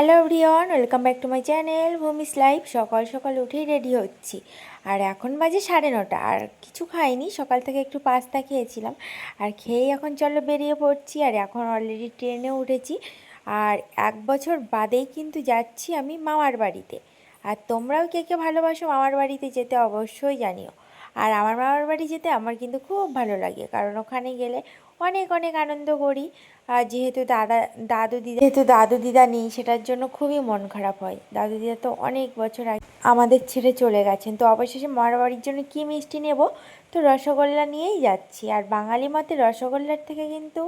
Hello everyone, welcome back to my channel Bhumi's life. সকাল সকাল উঠেই রেডি হচ্ছি, আর এখন বাজে 9:30। আর কিছু খাইনি, সকাল থেকে একটু পাস্তা খেয়েছিলাম, আর খেয়েই এখন চলো বেরিয়ে পড়ছি। আর এখন অলরেডি ট্রেনে উঠেছি, আর 1 বছর বাদেই কিন্তু যাচ্ছি আমি মামার বাড়িতে। আর তোমরাও কে কে ভালোবাসো মামার বাড়িতে যেতে অবশ্যই জানিও। আর আমার মামার বাড়ি যেতে আমার কিন্তু খুব ভালো লাগে, কারণ ওখানে গেলে অনেক অনেক আনন্দ করি। আর যেহেতু দাদু দিদা নেই, সেটার জন্য খুবই মন খারাপ হয়। দাদু দিদা তো অনেক বছর আগে আমাদের ছেড়ে চলে গেছেন। তো অবশেষে মামার বাড়ির জন্য কী মিষ্টি নেব, তো রসগোল্লা নিয়েই যাচ্ছি। আর বাঙালি মতে রসগোল্লার থেকে কিন্তু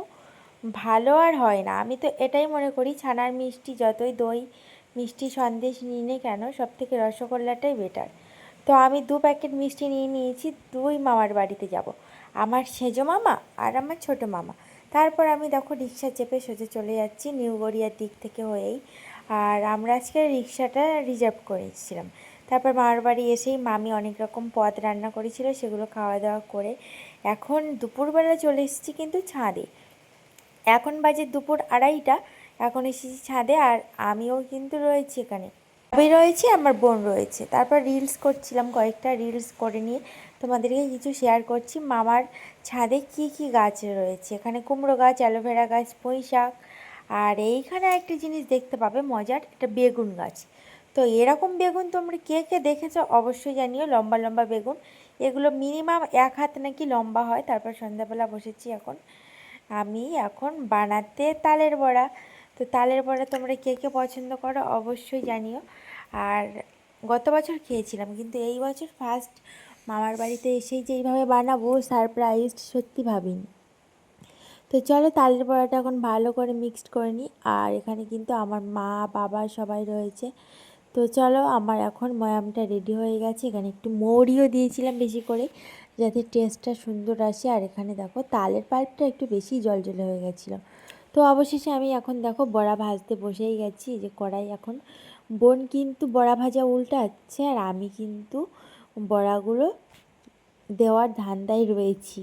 ভালো আর হয় না। আমি তো এটাই মনে করি, ছানার মিষ্টি যতই দই মিষ্টি সন্দেশ নিই না কেন, সব থেকে রসগোল্লাটাই বেটার। তো আমি 2 প্যাকেট মিষ্টি নিয়ে নিয়েছি, 2 মামার বাড়িতে যাব। আমার সেজো মামা আর আমার ছোটো মামা। তারপর আমি দেখো রিক্সা চেপে সোজা চলে যাচ্ছি নিউ গড়িয়ার দিক থেকে হয়েই। আর আমরা আজকে রিক্সাটা রিজার্ভ করেছিলাম। তারপর মামার বাড়ি এসেই মামি অনেক রকম পদ রান্না করেছিল, সেগুলো খাওয়া দাওয়া করে এখন দুপুরবেলা চলে এসেছি কিন্তু ছাদে। এখন বাজে দুপুর 2:30, এখন এসেছি ছাদে। আর আমিও কিন্তু রয়েছি এখানে, আমি রয়েছি, আমার বোন রয়েছে। তারপর রিলস করছিলাম, কয়েকটা রিলস করে নিয়ে তোমাদেরকে কিছু শেয়ার করছি। মামার ছাদে কি কি গাছ রয়েছে, এখানে কুমড়ো গাছ, অ্যালোভেরা গাছ, পুঁই শাক, আর এইখানে একটা জিনিস দেখতে পাবে মজার, একটা বেগুন গাছ। তো এরকম বেগুন তোমরা কে কে দেখেছো অবশ্যই জানিও, লম্বা লম্বা বেগুন। এগুলো মিনিমাম 1 হাত নাকি লম্বা হয়। তারপর সন্ধ্যাবেলা বসেছি আমি এখন বানাতে তালের বড়া। তো তালের বড়া তোমরা কে কে পছন্দ করো অবশ্যই জানিও। আর গত বছর খেয়েছিলাম, কিন্তু এই বছর ফার্স্ট মামার বাড়িতে এসেই যে এইভাবে বানাবো সারপ্রাইজড সত্যি ভাবিনি। তো চলো তালের বড়াটা এখন ভালো করে মিক্সড করে নিই। আর এখানে কিন্তু আমার মা বাবা সবাই রয়েছে। তো চলো, আমার এখন ময়ামটা রেডি হয়ে গেছে। এখানে একটু মৌরিও দিয়েছিলাম বেশি করে, যাতে টেস্টটা সুন্দর আসে। আর এখানে দেখো তালের পাল্পটা একটু বেশি জলজলে হয়ে গেছিলো। তো অবশেষে আমি এখন দেখো বড়া ভাজতে বসেই গেছি। যে কড়াই, এখন বোন কিন্তু বড়া ভাজা উল্টাচ্ছে, আর আমি কিন্তু বড়াগুলো দেওয়ার ধান্দায় রয়েছি।